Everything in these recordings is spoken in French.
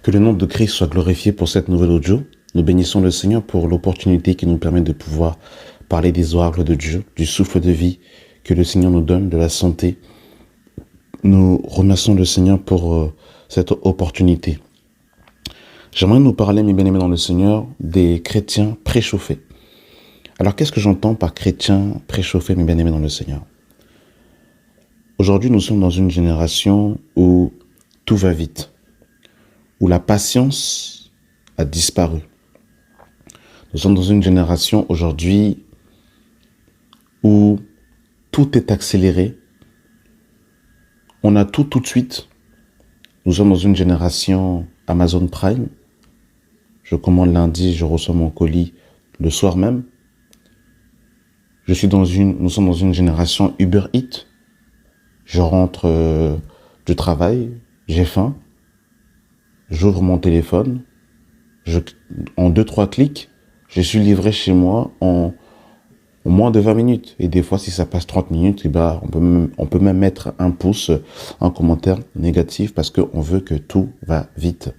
Que le nom de Christ soit glorifié pour cette nouvelle audio. Nous bénissons le Seigneur pour l'opportunité qui nous permet de pouvoir parler des oracles de Dieu, du souffle de vie que le Seigneur nous donne, de la santé. Nous remercions le Seigneur pour cette opportunité. J'aimerais nous parler, mes bien-aimés dans le Seigneur, des chrétiens préchauffés. Alors, qu'est-ce que j'entends par chrétiens préchauffés, mes bien-aimés dans le Seigneur? Aujourd'hui, nous sommes dans une génération où tout va vite, où la patience a disparu. Nous sommes dans une génération aujourd'hui où tout est accéléré. On a tout de suite. Nous sommes dans une génération Amazon Prime. Je commande lundi, je reçois mon colis le soir même. Nous sommes dans une génération Uber Eats. Je rentre du travail, j'ai faim. J'ouvre mon téléphone. En 2-3 clics, je suis livré chez moi en moins de 20 minutes. Et des fois, si ça passe 30 minutes, on peut même mettre un pouce, un commentaire négatif parce qu'on veut que tout va vite.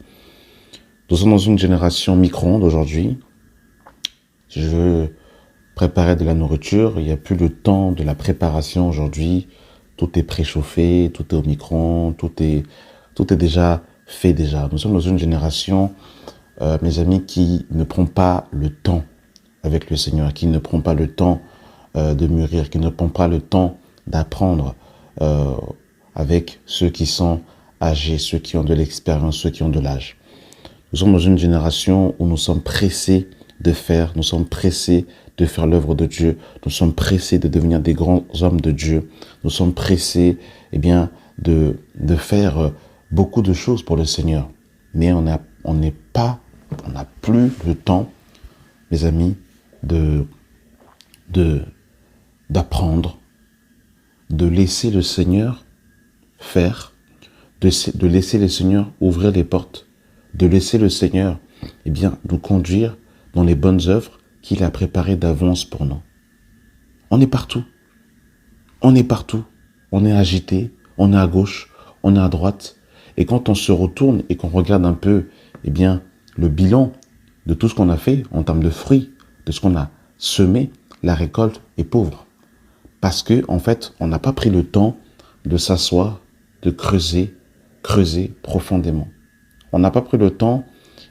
Nous sommes dans une génération micro-ondes aujourd'hui. Je veux préparer de la nourriture. Il n'y a plus le temps de la préparation aujourd'hui. Tout est préchauffé, tout est au micro-ondes, tout est déjà fait déjà. Nous sommes dans une génération, mes amis, qui ne prend pas le temps avec le Seigneur, qui ne prend pas le temps de mûrir, qui ne prend pas le temps d'apprendre avec ceux qui sont âgés, ceux qui ont de l'expérience, ceux qui ont de l'âge. Nous sommes dans une génération où nous sommes pressés de faire, nous sommes pressés de faire l'œuvre de Dieu, nous sommes pressés de devenir des grands hommes de Dieu, nous sommes pressés de faire beaucoup de choses pour le Seigneur. Mais on n'a plus le temps, mes amis, d'apprendre, de laisser le Seigneur faire, de laisser le Seigneur ouvrir les portes, de laisser le Seigneur nous conduire dans les bonnes œuvres qu'il a préparées d'avance pour nous. On est partout. On est partout. On est agité, on est à gauche, on est à droite. Et quand on se retourne et qu'on regarde un peu le bilan de tout ce qu'on a fait en termes de fruits, de ce qu'on a semé, la récolte est pauvre. Parce que, en fait, on n'a pas pris le temps de s'asseoir, de creuser profondément. On n'a pas pris le temps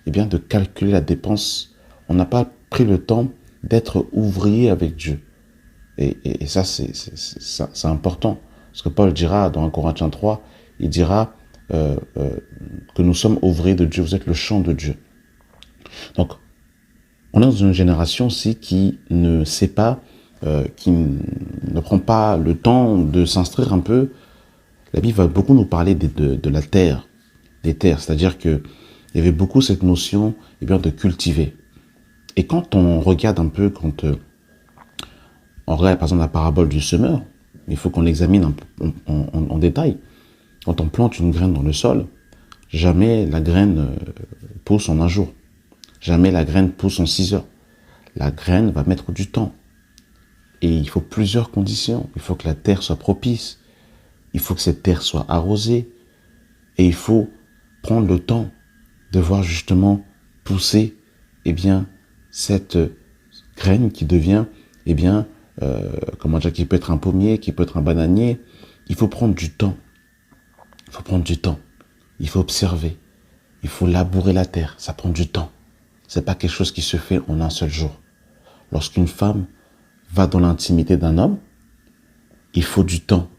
de calculer la dépense. On n'a pas pris le temps d'être ouvrier avec Dieu. Et ça, c'est important. Parce que Paul dira dans 1 Corinthiens 3, il dira que nous sommes ouvriers de Dieu. Vous êtes le champ de Dieu. Donc, on est dans une génération aussi qui ne sait pas, qui ne prend pas le temps de s'instruire un peu. La Bible va beaucoup nous parler de la terre, des terres. C'est-à-dire qu'il y avait beaucoup cette notion de cultiver. Et quand on regarde un peu, on regarde par exemple la parabole du semeur, il faut qu'on l'examine en détail. Quand on plante une graine dans le sol, jamais la graine pousse en un jour. Jamais la graine pousse en 6 heures. La graine va mettre du temps. Et il faut plusieurs conditions. Il faut que la terre soit propice. Il faut que cette terre soit arrosée. Et il faut prendre le temps de voir justement pousser cette graine qui devient qui peut être un pommier, qui peut être un bananier. Il faut prendre du temps. Il faut prendre du temps. Il faut observer. Il faut labourer la terre. Ça prend du temps. C'est pas quelque chose qui se fait en un seul jour. Lorsqu'une femme va dans l'intimité d'un homme, il faut du temps.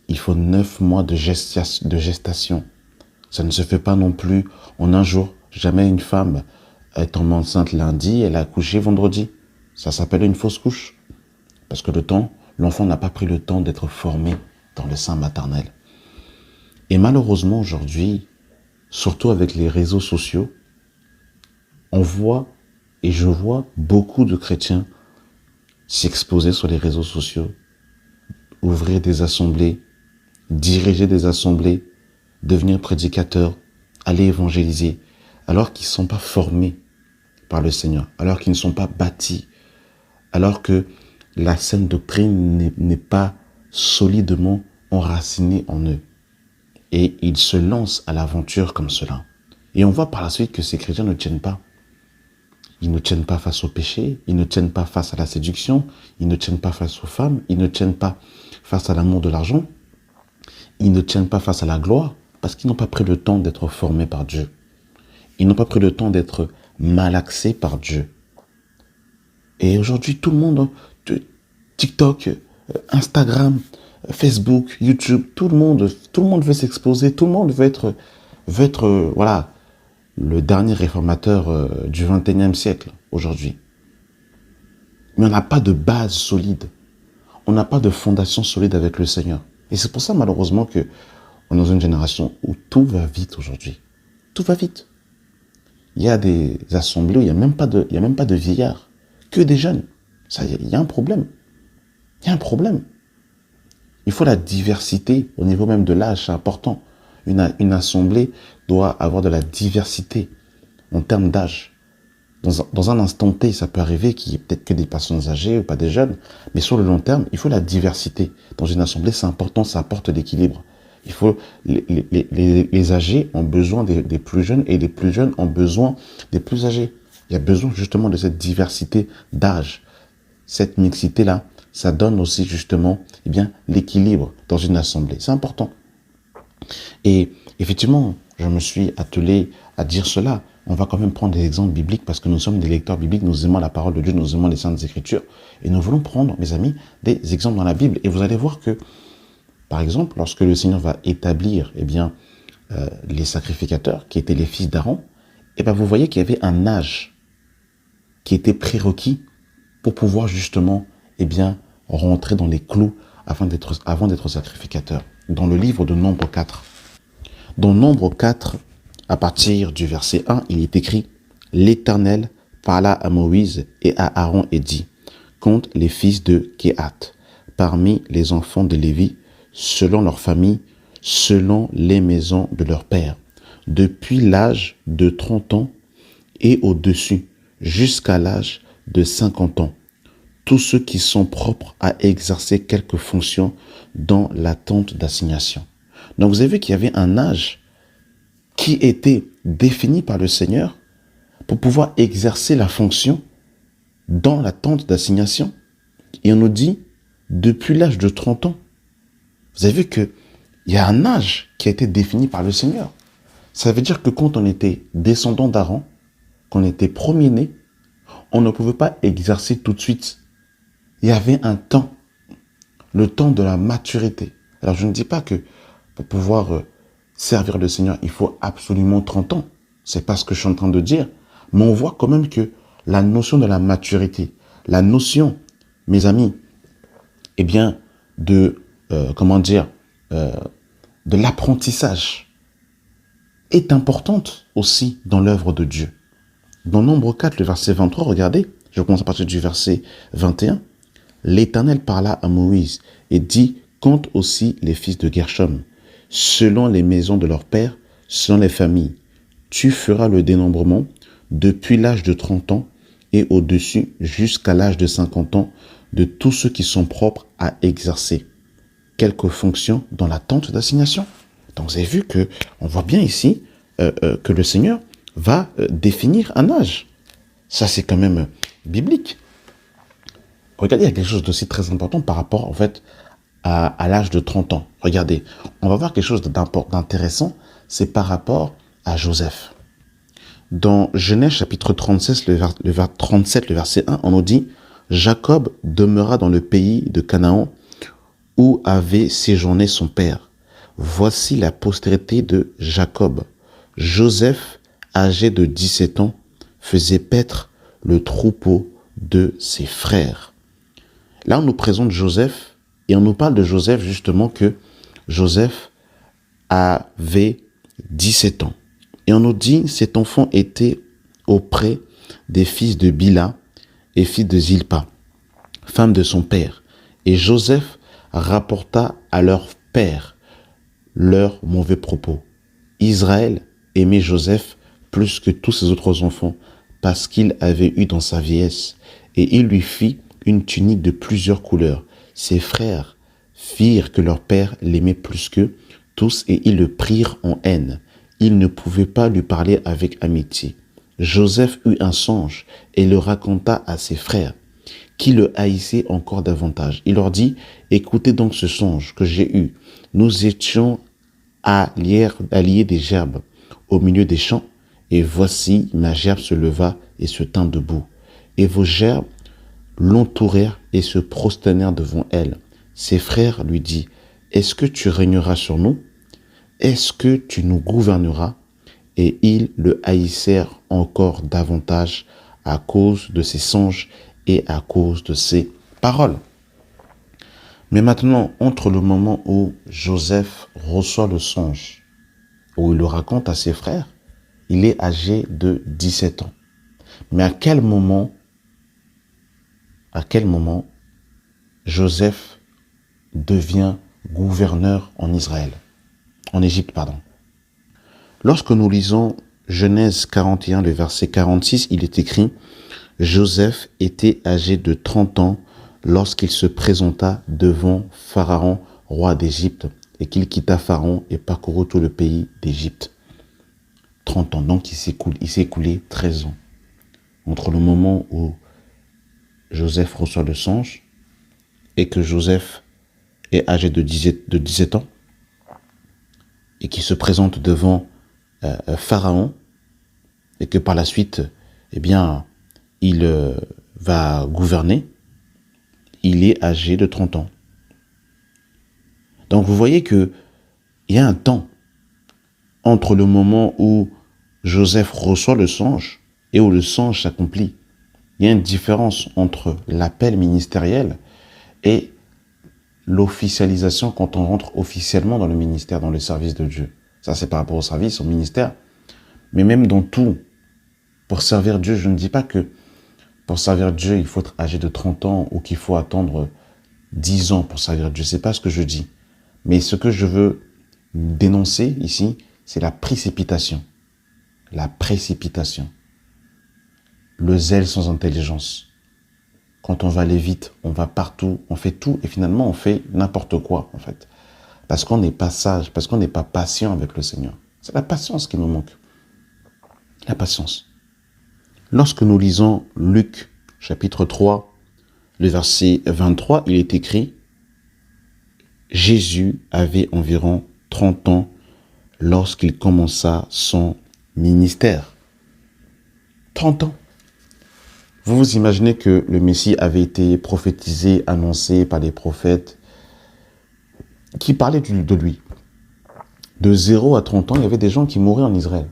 Il faut 9 mois de gestation. Ça ne se fait pas non plus en un jour. Jamais une femme est enceinte lundi, elle a accouché vendredi. Ça s'appelle une fausse couche. Parce que l'enfant n'a pas pris le temps d'être formé dans le sein maternel. Et malheureusement aujourd'hui, surtout avec les réseaux sociaux, je vois beaucoup de chrétiens s'exposer sur les réseaux sociaux, ouvrir des assemblées, diriger des assemblées, devenir prédicateurs, aller évangéliser, alors qu'ils ne sont pas formés par le Seigneur, alors qu'ils ne sont pas bâtis, alors que la saine doctrine n'est pas solidement enracinée en eux. Et ils se lancent à l'aventure comme cela. Et on voit par la suite que ces chrétiens ne tiennent pas. Ils ne tiennent pas face au péché, ils ne tiennent pas face à la séduction, ils ne tiennent pas face aux femmes, ils ne tiennent pas face à l'amour de l'argent, ils ne tiennent pas face à la gloire, parce qu'ils n'ont pas pris le temps d'être formés par Dieu. Ils n'ont pas pris le temps d'être malaxés par Dieu. Et aujourd'hui, tout le monde, TikTok, Instagram, Facebook, YouTube, tout le monde veut s'exposer, tout le monde veut être voilà, le dernier réformateur du XXIe siècle aujourd'hui. Mais on n'a pas de base solide. On n'a pas de fondation solide avec le Seigneur. Et c'est pour ça, malheureusement, que on est dans une génération où tout va vite aujourd'hui. Tout va vite. Il y a des assemblées où il n'y a même pas de vieillards, que des jeunes. Il y a un problème. Il y a un problème. Il faut la diversité au niveau même de l'âge, c'est important. Une assemblée doit avoir de la diversité en termes d'âge. Dans un instant T, ça peut arriver qu'il y ait peut-être que des personnes âgées ou pas des jeunes, mais sur le long terme, il faut la diversité. Dans une assemblée, c'est important, ça apporte l'équilibre. Il faut les âgés ont besoin des plus jeunes et les plus jeunes ont besoin des plus âgés. Il y a besoin justement de cette diversité d'âge. Cette mixité-là, ça donne aussi justement l'équilibre dans une assemblée. C'est important. Et effectivement, je me suis attelé à dire cela. On va quand même prendre des exemples bibliques parce que nous sommes des lecteurs bibliques, nous aimons la parole de Dieu, nous aimons les Saintes Écritures. Et nous voulons prendre, mes amis, des exemples dans la Bible. Et vous allez voir que, par exemple, lorsque le Seigneur va établir les sacrificateurs, qui étaient les fils d'Aaron, vous voyez qu'il y avait un âge qui était prérequis pour pouvoir justement rentrer dans les clous avant d'être sacrificateur. Dans le livre de Nombre 4. Dans Nombre 4, à partir du verset 1, il est écrit « L'Éternel parla à Moïse et à Aaron et dit « Compte les fils de Kehath, parmi les enfants de Lévi, selon leur famille, selon les maisons de leur père, depuis l'âge de 30 ans et au-dessus, jusqu'à l'âge de 50 ans, tous ceux qui sont propres à exercer quelque fonction dans la tente d'assignation. » Donc vous avez vu qu'il y avait un âge qui était défini par le Seigneur pour pouvoir exercer la fonction dans la tente d'assignation. Et on nous dit, depuis l'âge de 30 ans. Vous avez vu qu'il y a un âge qui a été défini par le Seigneur. Ça veut dire que quand on était descendant d'Aaron, qu'on était premier-né, on ne pouvait pas exercer tout de suite. Il y avait un temps, le temps de la maturité. Alors je ne dis pas que pour pouvoir servir le Seigneur, il faut absolument 30 ans. C'est pas ce que je suis en train de dire. Mais on voit quand même que la notion de la maturité, la notion, mes amis, de l'apprentissage est importante aussi dans l'œuvre de Dieu. Dans Nombre 4, le verset 23, regardez, je commence à partir du verset 21. L'Éternel parla à Moïse et dit, compte aussi les fils de Gershom, selon les maisons de leur père, selon les familles. Tu feras le dénombrement depuis l'âge de 30 ans et au-dessus jusqu'à l'âge de 50 ans de tous ceux qui sont propres à exercer quelque fonction dans la tente d'assignation. Donc vous avez vu que on voit bien ici que le Seigneur va définir un âge. Ça c'est quand même biblique. Regardez, il y a quelque chose d'aussi très important par rapport en fait à l'âge de 30 ans. Regardez, on va voir quelque chose d'intéressant, c'est par rapport à Joseph. Dans Genèse chapitre 37, le verset 1, on nous dit « Jacob demeura dans le pays de Canaan où avait séjourné son père. Voici la postérité de Jacob. Joseph, âgé de 17 ans, faisait paître le troupeau de ses frères. » Là, on nous présente Joseph et on nous parle de Joseph justement que Joseph avait 17 ans. Et on nous dit cet enfant était auprès des fils de Bila et fils de Zilpa, femme de son père. Et Joseph rapporta à leur père leurs mauvais propos. Israël aimait Joseph plus que tous ses autres enfants parce qu'il avait eu dans sa vieillesse. Et il lui fit une tunique de plusieurs couleurs. Ses frères firent que leur père l'aimait plus qu'eux tous et ils le prirent en haine. il ne pouvait pas lui parler avec amitié. Joseph eut un songe et le raconta à ses frères, qui le haïssaient encore davantage. Il leur dit, écoutez donc ce songe que j'ai eu. Nous étions alliés des gerbes au milieu des champs, et voici ma gerbe se leva et se tint debout. Et vos gerbes l'entourèrent et se prosternèrent devant elle. Ses frères lui dirent, est-ce que tu régneras sur nous? Est-ce que tu nous gouverneras? Et ils le haïssèrent encore davantage à cause de ses songes et à cause de ses paroles. Mais maintenant, entre le moment où Joseph reçoit le songe, où il le raconte à ses frères, il est âgé de 17 ans. Mais à quel moment Joseph devient gouverneur en Israël, en Égypte, pardon. Lorsque nous lisons Genèse 41, le verset 46, il est écrit « Joseph était âgé de 30 ans lorsqu'il se présenta devant Pharaon, roi d'Égypte, et qu'il quitta Pharaon et parcourut tout le pays d'Égypte. » 30 ans, donc il s'est écoulé 13 ans. Entre le moment où Joseph reçoit le songe et que Joseph est âgé de 17 ans et qui se présente devant Pharaon et que par la suite, eh bien, il va gouverner, il est âgé de 30 ans. Donc vous voyez qu'il y a un temps entre le moment où Joseph reçoit le songe et où le songe s'accomplit. Il y a une différence entre l'appel ministériel et l'officialisation quand on rentre officiellement dans le ministère, dans le service de Dieu. Ça, c'est par rapport au service, au ministère. Mais même dans tout, pour servir Dieu, je ne dis pas que pour servir Dieu, il faut être âgé de 30 ans ou qu'il faut attendre 10 ans pour servir Dieu. C'est pas ce que je dis. Mais ce que je veux dénoncer ici, c'est la précipitation. La précipitation. Le zèle sans intelligence. Quand on va aller vite, on va partout, on fait tout et finalement on fait n'importe quoi en fait. Parce qu'on n'est pas sage, parce qu'on n'est pas patient avec le Seigneur. C'est la patience qui nous manque. La patience. Lorsque nous lisons Luc chapitre 3, le verset 23, il est écrit « Jésus avait environ 30 ans lorsqu'il commença son ministère. » 30 ans. Vous vous imaginez que le Messie avait été prophétisé, annoncé par les prophètes qui parlaient de lui. De 0 à 30 ans, il y avait des gens qui mouraient en Israël.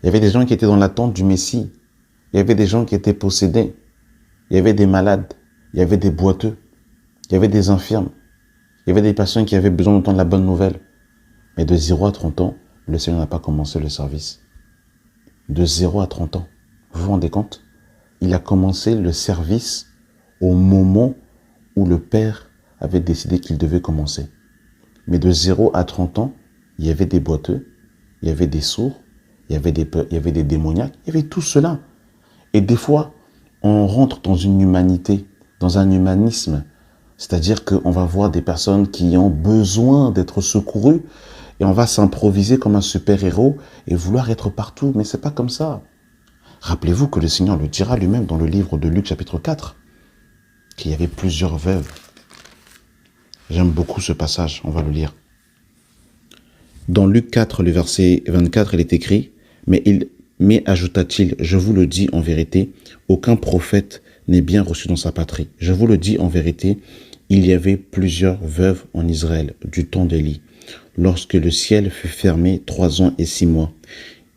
Il y avait des gens qui étaient dans l'attente du Messie. Il y avait des gens qui étaient possédés. Il y avait des malades. Il y avait des boiteux. Il y avait des infirmes. Il y avait des personnes qui avaient besoin d'entendre la bonne nouvelle. Mais de 0 à 30 ans, le Seigneur n'a pas commencé le service. De 0 à 30 ans. Vous vous rendez compte? Il a commencé le service au moment où le Père avait décidé qu'il devait commencer. Mais de 0 à 30 ans, il y avait des boiteux, il y avait des sourds, il y avait des démoniaques, il y avait tout cela. Et des fois, on rentre dans une humanité, dans un humanisme. C'est-à-dire qu'on va voir des personnes qui ont besoin d'être secourues et on va s'improviser comme un super-héros et vouloir être partout. Mais c'est pas comme ça. Rappelez-vous que le Seigneur le dira lui-même dans le livre de Luc chapitre 4, qu'il y avait plusieurs veuves. J'aime beaucoup ce passage, on va le lire. Dans Luc 4, le verset 24, il est écrit « Mais ajouta-t-il, je vous le dis en vérité, aucun prophète n'est bien reçu dans sa patrie. Je vous le dis en vérité, il y avait plusieurs veuves en Israël du temps d'Élie, lorsque le ciel fut fermé 3 ans et 6 mois.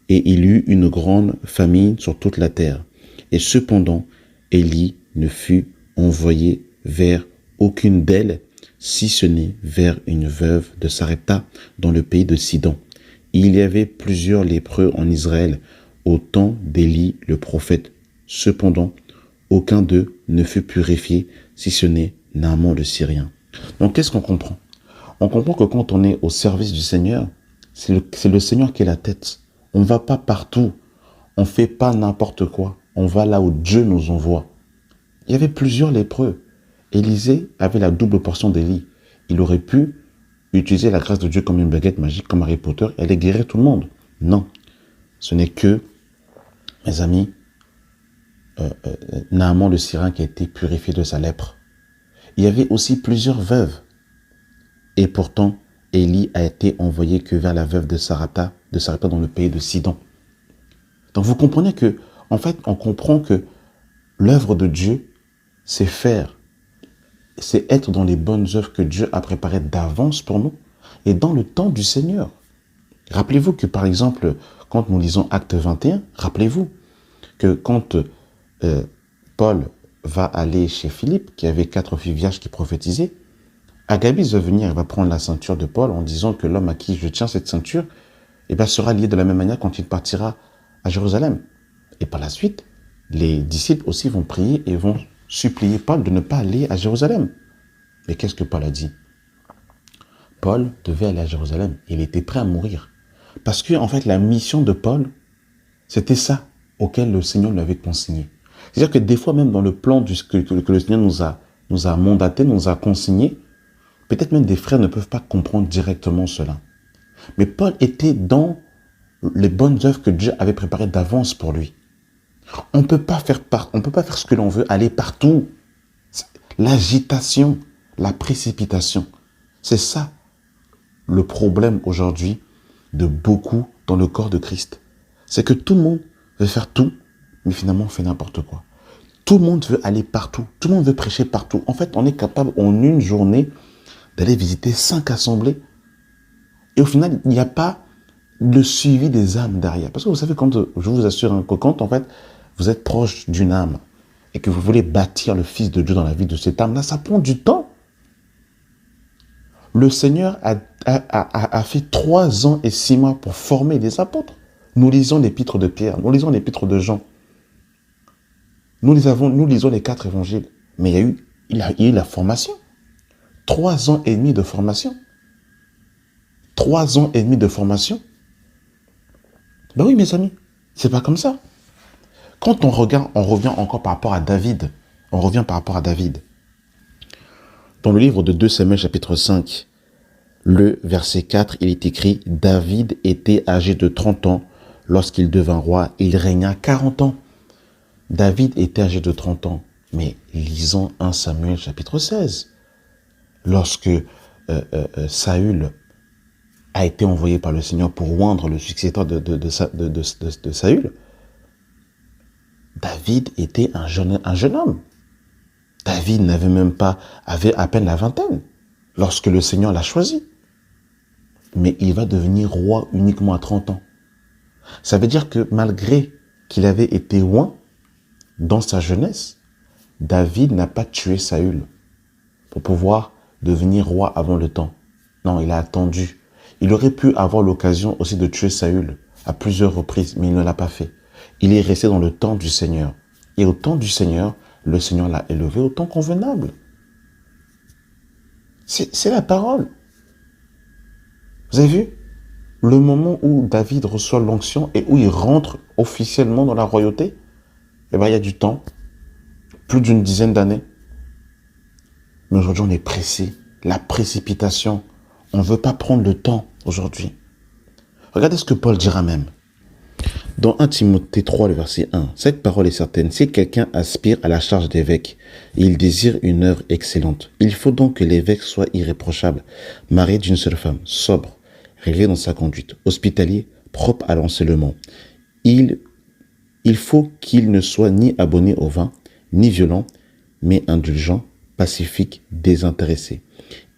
Et il y eut une grande famine sur toute la terre. Et cependant, Élie ne fut envoyé vers aucune d'elles, si ce n'est vers une veuve de Sarepta dans le pays de Sidon. Il y avait plusieurs lépreux en Israël au temps d'Élie le prophète. Cependant, aucun d'eux ne fut purifié, si ce n'est Naaman le Syrien. Donc, qu'est-ce qu'on comprend? On comprend que quand on est au service du Seigneur, c'est le Seigneur qui est la tête. On ne va pas partout. On ne fait pas n'importe quoi. On va là où Dieu nous envoie. Il y avait plusieurs lépreux. Élisée avait la double portion d'Élie. Il aurait pu utiliser la grâce de Dieu comme une baguette magique, comme Harry Potter, et aller guérir tout le monde. Non, ce n'est que, mes amis, Naaman le Syrien qui a été purifié de sa lèpre. Il y avait aussi plusieurs veuves. Et pourtant, Élie a été envoyé que vers la veuve de Sarepta dans le pays de Sidon. Donc vous comprenez que, en fait, on comprend que l'œuvre de Dieu, c'est faire, c'est être dans les bonnes œuvres que Dieu a préparées d'avance pour nous et dans le temps du Seigneur. Rappelez-vous que, par exemple, quand nous lisons Acte 21, rappelez-vous que quand Paul va aller chez Philippe, qui avait 4 filles vierges qui prophétisaient, Agabus va venir et va prendre la ceinture de Paul en disant que l'homme à qui je tiens cette ceinture sera lié de la même manière quand il partira à Jérusalem. Et par la suite, les disciples aussi vont prier et vont supplier Paul de ne pas aller à Jérusalem. Mais qu'est-ce que Paul a dit? Paul devait aller à Jérusalem. Il était prêt à mourir. Parce que, en fait, la mission de Paul, c'était ça auquel le Seigneur l'avait consigné. C'est-à-dire que des fois, même dans le plan que le Seigneur nous a mandaté, nous a consigné, peut-être même des frères ne peuvent pas comprendre directement cela. Mais Paul était dans les bonnes œuvres que Dieu avait préparées d'avance pour lui. On ne peut pas faire ce que l'on veut, aller partout. L'agitation, la précipitation, c'est ça le problème aujourd'hui de beaucoup dans le corps de Christ. C'est que tout le monde veut faire tout, mais finalement on fait n'importe quoi. Tout le monde veut aller partout, tout le monde veut prêcher partout. En fait, on est capable en une journée d'aller visiter 5 assemblées et au final, il n'y a pas le suivi des âmes derrière. Parce que vous savez, je vous assure que quand en fait vous êtes proche d'une âme et que vous voulez bâtir le Fils de Dieu dans la vie de cette âme-là, ça prend du temps. Le Seigneur a fait 3 ans et 6 mois pour former des apôtres. Nous lisons l'épître de Pierre, nous lisons l'épître de Jean. Nous lisons les 4 évangiles. Mais il y a eu la formation. 3 ans et demi de formation. 3 ans et demi de formation. Ben oui, mes amis, c'est pas comme ça. Quand on regarde, on revient encore par rapport à David. Dans le livre de 2 Samuel chapitre 5, le verset 4, il est écrit « David était âgé de 30 ans lorsqu'il devint roi. Il régna 40 ans. » David était âgé de 30 ans. Mais lisons 1 Samuel chapitre 16. Lorsque Saül a été envoyé par le Seigneur pour oindre le successeur de Saül, David était un jeune homme. David avait à peine la vingtaine lorsque le Seigneur l'a choisi. Mais il va devenir roi uniquement à 30 ans. Ça veut dire que malgré qu'il avait été oint dans sa jeunesse, David n'a pas tué Saül pour pouvoir devenir roi avant le temps. Non, il a attendu. Il aurait pu avoir l'occasion aussi de tuer Saül à plusieurs reprises, mais il ne l'a pas fait. Il est resté dans le temps du Seigneur. Et au temps du Seigneur, le Seigneur l'a élevé au temps convenable. C'est la parole. Vous avez vu? Le moment où David reçoit l'onction et où il rentre officiellement dans la royauté, eh bien, il y a du temps, plus d'une dizaine d'années. Mais aujourd'hui, on est pressé. La précipitation. On ne veut pas prendre le temps aujourd'hui. Regardez ce que Paul dira même. Dans 1 Timothée 3, le verset 1, cette parole est certaine. Si quelqu'un aspire à la charge d'évêque et il désire une œuvre excellente, il faut donc que l'évêque soit irréprochable, marié d'une seule femme, sobre, réglé dans sa conduite, hospitalier, propre à l'enseignement. Il faut qu'il ne soit ni abonné au vin, ni violent, mais indulgent, pacifique, désintéressé.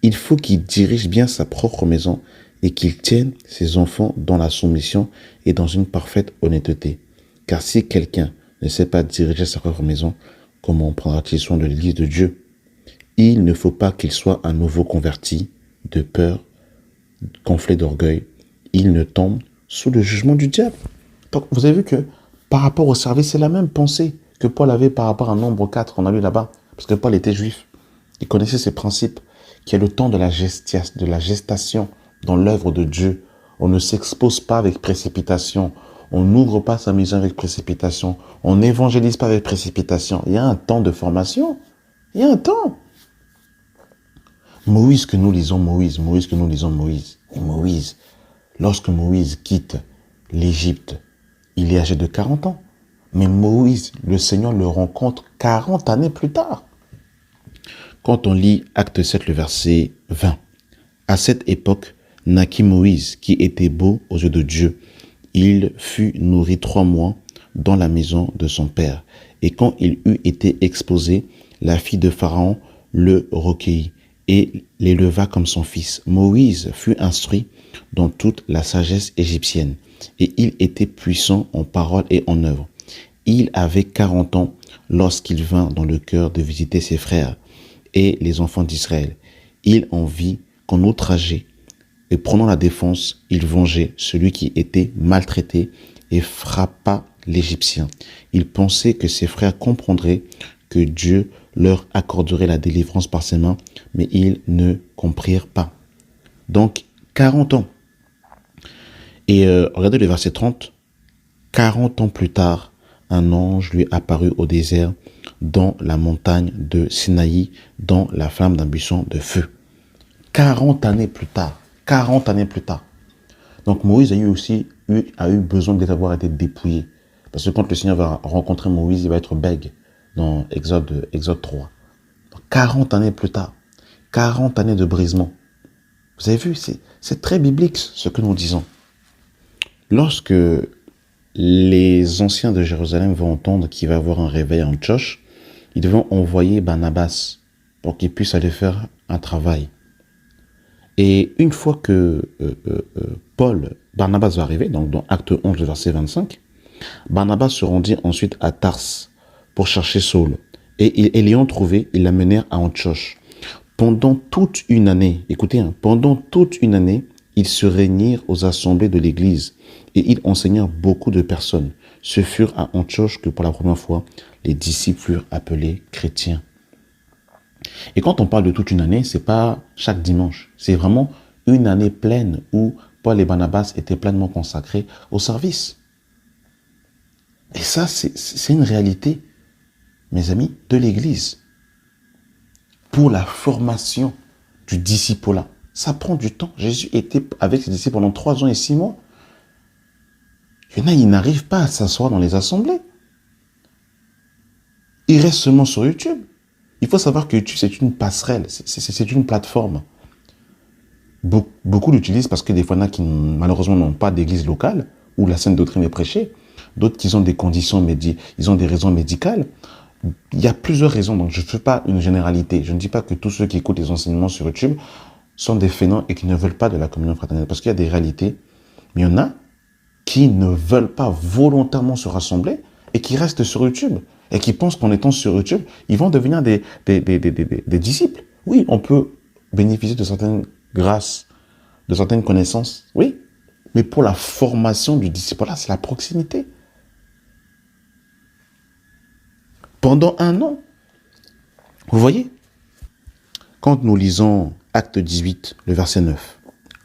Il faut qu'il dirige bien sa propre maison et qu'il tienne ses enfants dans la soumission et dans une parfaite honnêteté. Car si quelqu'un ne sait pas diriger sa propre maison, comment prendra-t-il soin de l'Église de Dieu? Il ne faut pas qu'il soit un nouveau converti, de peur, gonflé d'orgueil. Il ne tombe sous le jugement du diable. Donc, vous avez vu que par rapport au service, c'est la même pensée que Paul avait par rapport à Nombre 4, on a lu là-bas, parce que Paul était juif. Il connaissait ces principes, qui est le temps de la gestation dans l'œuvre de Dieu. On ne s'expose pas avec précipitation. On n'ouvre pas sa maison avec précipitation. On n'évangélise pas avec précipitation. Il y a un temps de formation. Il y a un temps. Moïse que nous lisons, Moïse. Et Moïse, lorsque Moïse quitte l'Égypte, il est âgé de 40 ans. Mais Moïse, le Seigneur le rencontre 40 années plus tard. Quand on lit Acte 7, le verset 20, à cette époque, naquit Moïse, qui était beau aux yeux de Dieu. Il fut nourri 3 mois dans la maison de son père. Et quand il eut été exposé, la fille de Pharaon le recueillit et l'éleva comme son fils. Moïse fut instruit dans toute la sagesse égyptienne, et il était puissant en parole et en œuvre. Il avait 40 ans lorsqu'il vint dans le cœur de visiter ses frères et les enfants d'Israël. Il en vit qu'on outrageait, et prenant la défense, il vengeait celui qui était maltraité et frappa l'Égyptien. Il pensait que ses frères comprendraient que Dieu leur accorderait la délivrance par ses mains, mais ils ne comprirent pas. Donc, 40 ans. Et regardez le verset 30. 40 ans plus tard, un ange lui apparut au désert, dans la montagne de Sinaï, dans la flamme d'un buisson de feu. 40 années plus tard. 40 années plus tard. Donc Moïse a eu besoin d'avoir été dépouillé. Parce que quand le Seigneur va rencontrer Moïse, il va être bègue dans Exode 3. Donc 40 années plus tard. 40 années de brisement. Vous avez vu, c'est très biblique ce que nous disons. Lorsque les anciens de Jérusalem vont entendre qu'il va y avoir un réveil à Antioche, ils vont envoyer Barnabas pour qu'il puisse aller faire un travail. Et une fois que Barnabas va arriver, donc dans Acte 11, verset 25, Barnabas se rendit ensuite à Tarse pour chercher Saul. Et l'ayant trouvé, ils l'amenèrent à Antioche. Pendant toute une année, écoutez, pendant toute une année, ils se réunirent aux assemblées de l'Église et ils enseignèrent beaucoup de personnes. Ce furent à Antioche que pour la première fois, les disciples furent appelés chrétiens. Et quand on parle de toute une année, c'est pas chaque dimanche. C'est vraiment une année pleine où Paul et Barnabas étaient pleinement consacrés au service. Et ça, c'est une réalité, mes amis, de l'Église. Pour la formation du disciple-là. Ça prend du temps. Jésus était avec ses disciples pendant 3 ans et 6 mois. Il y en a, ils n'arrivent pas à s'asseoir dans les assemblées. Ils restent seulement sur YouTube. Il faut savoir que YouTube, c'est une passerelle, c'est une plateforme. Beaucoup l'utilisent parce que des fois, il y en a qui malheureusement n'ont pas d'église locale où la sainte doctrine est prêchée. D'autres qui ont des conditions ils ont des raisons médicales. Il y a plusieurs raisons, donc je ne fais pas une généralité. Je ne dis pas que tous ceux qui écoutent les enseignements sur YouTube sont des fainéants et qui ne veulent pas de la communion fraternelle. Parce qu'il y a des réalités, mais il y en a qui ne veulent pas volontairement se rassembler et qui restent sur YouTube. Et qui pensent qu'en étant sur YouTube, ils vont devenir des disciples. Oui, on peut bénéficier de certaines grâces, de certaines connaissances, oui. Mais pour la formation du disciple, là, c'est la proximité. Pendant 1 an. Vous voyez, quand nous lisons Acte 18, le verset 9,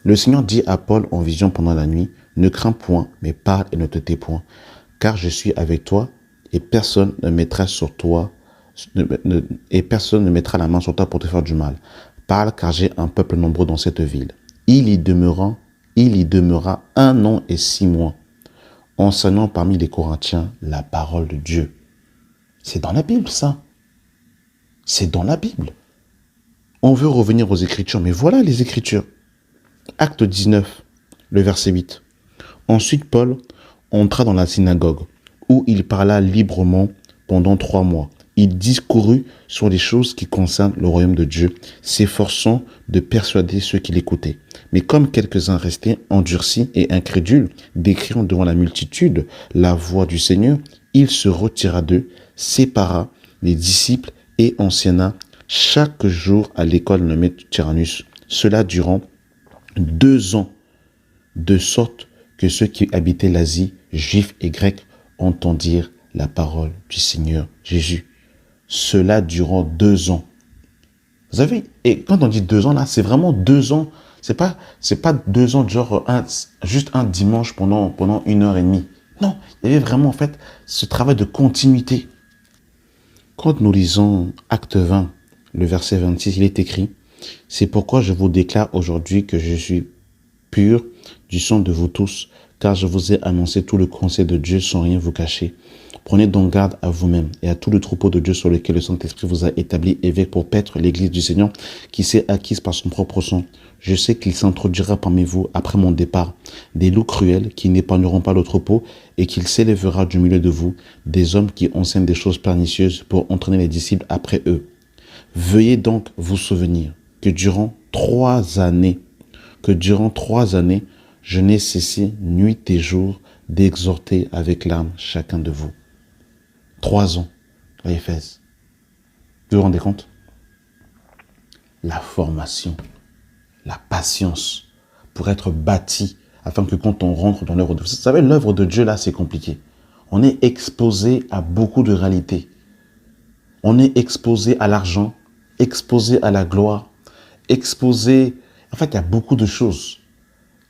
le Seigneur dit à Paul en vision pendant la nuit, « Ne crains point, mais parle et ne te tais point, car je suis avec toi, et personne ne mettra sur toi, et personne ne mettra la main sur toi pour te faire du mal. Parle, car j'ai un peuple nombreux dans cette ville. » Il y demeura 1 an et 6 mois, enseignant parmi les Corinthiens la parole de Dieu. C'est dans la Bible, ça. C'est dans la Bible. On veut revenir aux Écritures, mais voilà les Écritures. Acte 19, le verset 8. Ensuite, Paul entra dans la synagogue, où il parla librement pendant 3 mois. Il discourut sur les choses qui concernent le royaume de Dieu, s'efforçant de persuader ceux qui l'écoutaient. Mais comme quelques-uns restaient endurcis et incrédules, décriant devant la multitude la voix du Seigneur, il se retira d'eux, sépara les disciples et enseigna chaque jour à l'école nommée Tyrannus. Cela durant 2 ans, de sorte que ceux qui habitaient l'Asie, juifs et grecs, entendirent la parole du Seigneur Jésus. Cela durant 2 ans. Vous savez, et quand on dit 2 ans là, c'est vraiment 2 ans. C'est pas 2 ans genre juste un dimanche pendant 1h30. Non, il y avait vraiment en fait ce travail de continuité. Quand nous lisons Acte 20, le verset 26, il est écrit « C'est pourquoi je vous déclare aujourd'hui que je suis pur du sang de vous tous, car je vous ai annoncé tout le conseil de Dieu sans rien vous cacher. Prenez donc garde à vous-même et à tout le troupeau de Dieu sur lequel le Saint-Esprit vous a établi évêque pour paître l'Église du Seigneur qui s'est acquise par son propre sang. Je sais qu'il s'introduira parmi vous après mon départ des loups cruels qui n'épargneront pas le troupeau et qu'il s'élèvera du milieu de vous des hommes qui enseignent des choses pernicieuses pour entraîner les disciples après eux. Veuillez donc vous souvenir que durant 3 années, je n'ai cessé nuit et jour d'exhorter avec larmes chacun de vous. 3 ans à Éphèse. Vous vous rendez compte? La formation, la patience pour être bâti afin que quand on rentre dans l'œuvre de Dieu, vous savez, l'œuvre de Dieu là, c'est compliqué. On est exposé à beaucoup de réalités. On est exposé à l'argent, exposé à la gloire, exposé, en fait, il y a beaucoup de choses.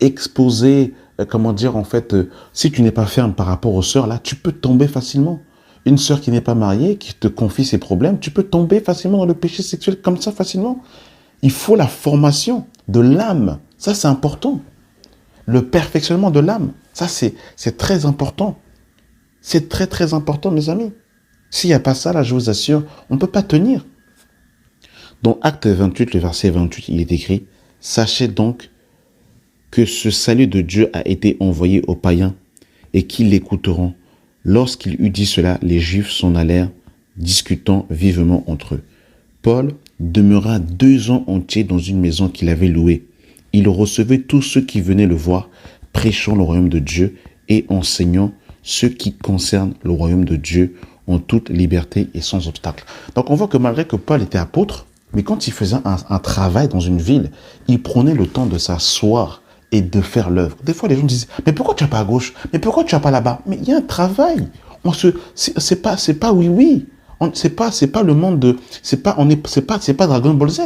Exposé, si tu n'es pas ferme par rapport aux sœurs, là, tu peux tomber facilement. Une sœur qui n'est pas mariée, qui te confie ses problèmes, tu peux tomber facilement dans le péché sexuel comme ça, facilement. Il faut la formation de l'âme. Ça, c'est important. Le perfectionnement de l'âme. Ça, c'est très important. C'est très, très important, mes amis. S'il n'y a pas ça, là, je vous assure, on ne peut pas tenir. Dans Acte 28, le verset 28, il est écrit « Sachez donc que ce salut de Dieu a été envoyé aux païens et qu'ils l'écouteront. » Lorsqu'il eut dit cela, les Juifs s'en allèrent, discutant vivement entre eux. Paul demeura 2 ans entiers dans une maison qu'il avait louée. Il recevait tous ceux qui venaient le voir, prêchant le royaume de Dieu et enseignant ce qui concerne le royaume de Dieu en toute liberté et sans obstacle. Donc on voit que malgré que Paul était apôtre, mais quand il faisait un travail dans une ville, il prenait le temps de s'asseoir et de faire l'œuvre. Des fois, les gens disent, mais pourquoi tu n'as pas à gauche? Mais pourquoi tu n'as pas là-bas? Mais il y a un travail. C'est pas oui. C'est pas le monde de, c'est pas Dragon Ball Z.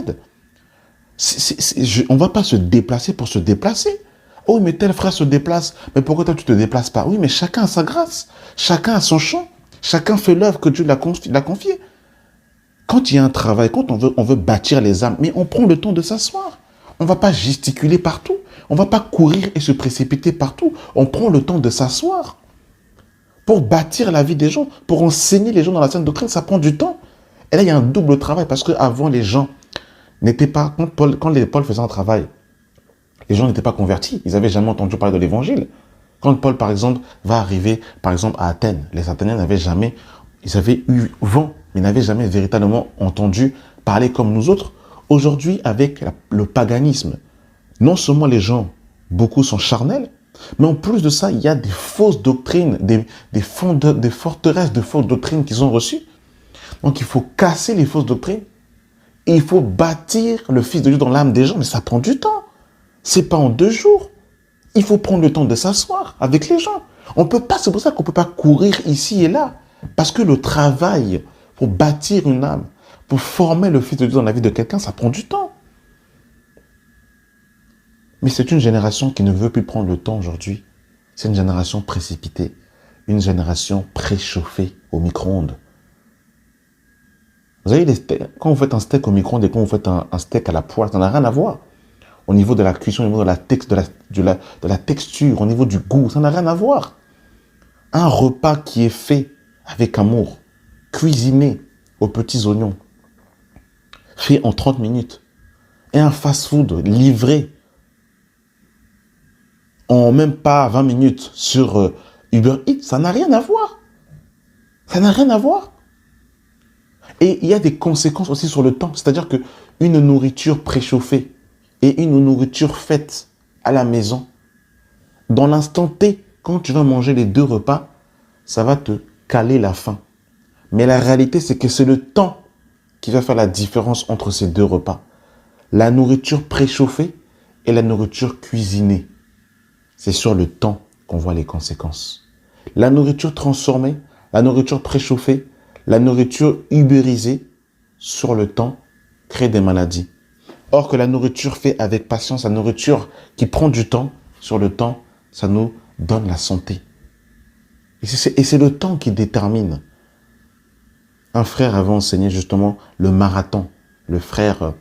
On va pas se déplacer pour se déplacer. Oh, mais tel frère se déplace. Mais pourquoi toi, tu te déplaces pas? Oui, mais chacun a sa grâce. Chacun a son champ. Chacun fait l'œuvre que Dieu l'a confiée. Quand il y a un travail, quand on veut bâtir les âmes, mais on prend le temps de s'asseoir. On ne va pas gesticuler partout. On ne va pas courir et se précipiter partout. On prend le temps de s'asseoir pour bâtir la vie des gens, pour enseigner les gens dans la sainte doctrine. Ça prend du temps. Et là, il y a un double travail parce qu'avant, les gens n'étaient pas... Quand Paul faisait un travail, les gens n'étaient pas convertis. Ils n'avaient jamais entendu parler de l'évangile. Quand Paul, par exemple, va arriver, par exemple, à Athènes, les Athéniens n'avaient jamais... Ils avaient eu vent, mais n'avaient jamais véritablement entendu parler comme nous autres. Aujourd'hui, avec le paganisme, non seulement les gens, beaucoup sont charnels, mais en plus de ça, il y a des fausses doctrines, des forteresses de fausses doctrines qu'ils ont reçues. Donc, il faut casser les fausses doctrines et il faut bâtir le Fils de Dieu dans l'âme des gens. Mais ça prend du temps. C'est pas en 2 jours. Il faut prendre le temps de s'asseoir avec les gens. On peut pas, c'est pour ça qu'on peut pas courir ici et là. Parce que le travail pour bâtir une âme, pour former le Fils de Dieu dans la vie de quelqu'un, ça prend du temps. Mais c'est une génération qui ne veut plus prendre le temps aujourd'hui. C'est une génération précipitée, une génération préchauffée au micro-ondes. Vous savez, quand vous faites un steak au micro-ondes et quand vous faites un steak à la poêle, ça n'a rien à voir. Au niveau de la cuisson, au niveau de la texture, au niveau du goût, ça n'a rien à voir. Un repas qui est fait avec amour, cuisiné aux petits oignons, fait en 30 minutes, et un fast-food livré en même pas 20 minutes sur Uber Eats, ça n'a rien à voir. Ça n'a rien à voir. Et il y a des conséquences aussi sur le temps. C'est-à-dire qu'une nourriture préchauffée et une nourriture faite à la maison, dans l'instant T, quand tu vas manger les 2 repas, ça va te caler la faim. Mais la réalité, c'est que c'est le temps qui va faire la différence entre ces 2 repas. La nourriture préchauffée et la nourriture cuisinée. C'est sur le temps qu'on voit les conséquences. La nourriture transformée, la nourriture préchauffée, la nourriture ubérisée, sur le temps, crée des maladies. Or que la nourriture faite avec patience, la nourriture qui prend du temps, sur le temps, ça nous donne la santé. Et c'est le temps qui détermine. Un frère avait enseigné justement le marathon. Le frère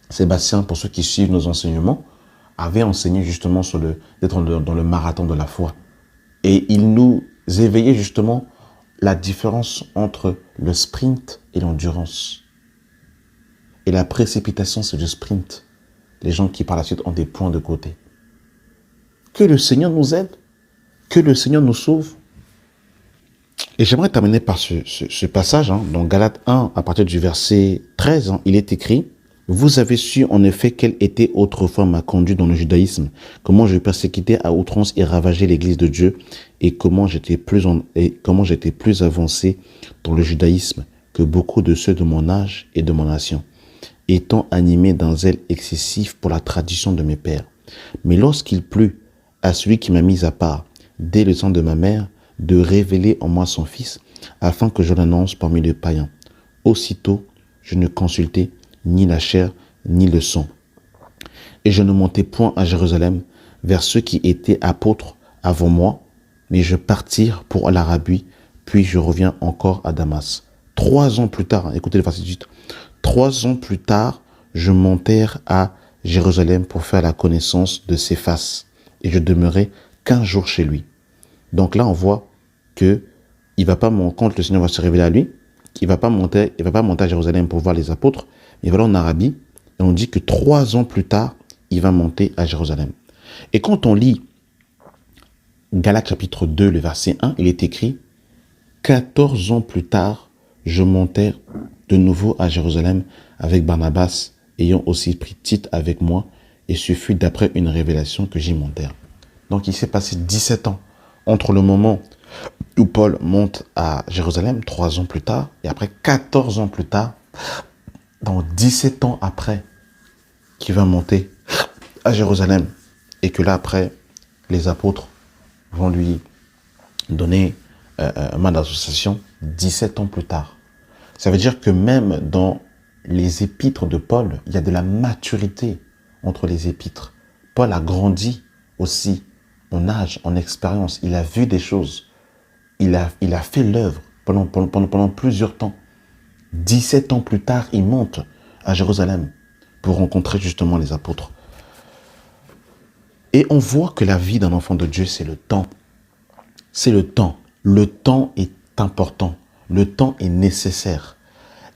Sébastien, pour ceux qui suivent nos enseignements, avait enseigné justement d'être dans le marathon de la foi. Et il nous éveillait justement la différence entre le sprint et l'endurance. Et la précipitation, c'est le sprint. Les gens qui par la suite ont des points de côté. Que le Seigneur nous aide, que le Seigneur nous sauve. Et j'aimerais terminer par ce passage, dans Galates 1, à partir du verset 13, il est écrit: « Vous avez su en effet quelle était autrefois ma conduite dans le judaïsme, comment je persécutais à outrance et ravageais l'église de Dieu, et comment j'étais plus avancé dans le judaïsme que beaucoup de ceux de mon âge et de mon nation, étant animé d'un zèle excessif pour la tradition de mes pères. Mais lorsqu'il plut à celui qui m'a mis à part, dès le sang de ma mère, de révéler en moi son Fils, afin que je l'annonce parmi les païens. Aussitôt, je ne consultai ni la chair, ni le sang. Et je ne montai point à Jérusalem vers ceux qui étaient apôtres avant moi, mais je partis pour l'Arabie, puis je reviens encore à Damas. 3 ans plus tard, écoutez le verset 18, 3 ans plus tard, je montai à Jérusalem pour faire la connaissance de Céphas, et je demeurai 15 jours chez lui. Donc là, on voit que il va pas quand le Seigneur va se révéler à lui, il va pas monter à Jérusalem pour voir les apôtres, il va aller en Arabie, et on dit que 3 ans plus tard, il va monter à Jérusalem. Et quand on lit Galates chapitre 2, le verset 1, il est écrit: 14 ans plus tard, je montai de nouveau à Jérusalem avec Barnabas, ayant aussi pris Tite avec moi, et ce fut d'après une révélation que j'y montai. Donc il s'est passé 17 ans entre le moment où Paul monte à Jérusalem, 3 ans plus tard, et après 14 ans plus tard, dans 17 ans après, qu'il va monter à Jérusalem, et que là après, les apôtres vont lui donner un mandat d'association 17 ans plus tard. Ça veut dire que même dans les épîtres de Paul, il y a de la maturité entre les épîtres. Paul a grandi aussi en âge, en expérience. Il a vu des choses. Il a fait l'œuvre pendant plusieurs temps. 17 ans plus tard, il monte à Jérusalem pour rencontrer justement les apôtres. Et on voit que la vie d'un enfant de Dieu, c'est le temps. C'est le temps. Le temps est important. Le temps est nécessaire.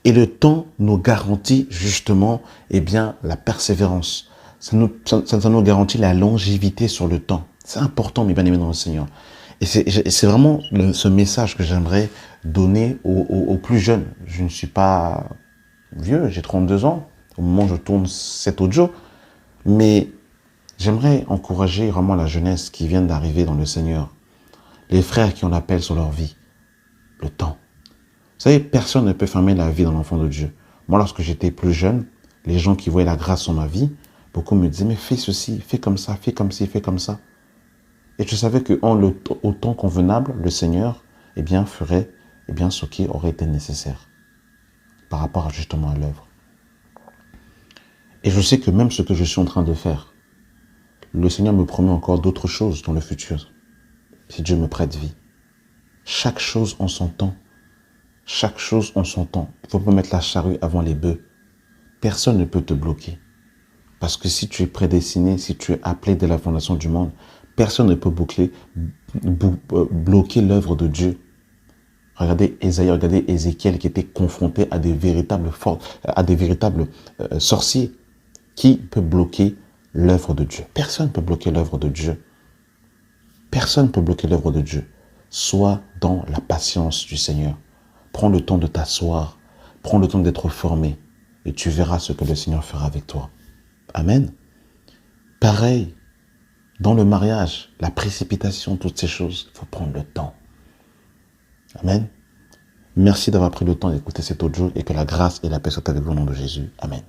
Et le temps nous garantit justement, la persévérance. Ça nous garantit la longévité sur le temps. C'est important, mes bien-aimés dans le Seigneur. Et c'est vraiment ce message que j'aimerais donner aux plus jeunes. Je ne suis pas vieux, j'ai 32 ans, au moment où je tourne cet audio, mais j'aimerais encourager vraiment la jeunesse qui vient d'arriver dans le Seigneur, les frères qui ont l'appel sur leur vie, le temps. Vous savez, personne ne peut fermer la vie d'un enfant de Dieu. Moi, lorsque j'étais plus jeune, les gens qui voyaient la grâce sur ma vie, beaucoup me disaient, mais fais ceci, fais comme ça, fais comme ci, fais comme ça. Et je savais qu'au temps convenable, le Seigneur ferait ce qui aurait été nécessaire par rapport justement à l'œuvre. Et je sais que même ce que je suis en train de faire, le Seigneur me promet encore d'autres choses dans le futur, si Dieu me prête vie. Chaque chose en son temps. Chaque chose en son temps. Il ne faut pas mettre la charrue avant les bœufs. Personne ne peut te bloquer. Parce que si tu es prédestiné, si tu es appelé dès la fondation du monde, personne ne peut bloquer l'œuvre de Dieu. Regardez Ésaïe, regardez Ézéchiel qui était confronté à des véritables sorciers. Qui peut bloquer l'œuvre de Dieu? Personne ne peut bloquer l'œuvre de Dieu. Personne ne peut bloquer l'œuvre de Dieu. Sois dans la patience du Seigneur. Prends le temps de t'asseoir. Prends le temps d'être formé. Et tu verras ce que le Seigneur fera avec toi. Amen. Pareil, dans le mariage, la précipitation, toutes ces choses, il faut prendre le temps. Amen. Merci d'avoir pris le temps d'écouter cet audio et que la grâce et la paix soient avec vous au nom de Jésus. Amen.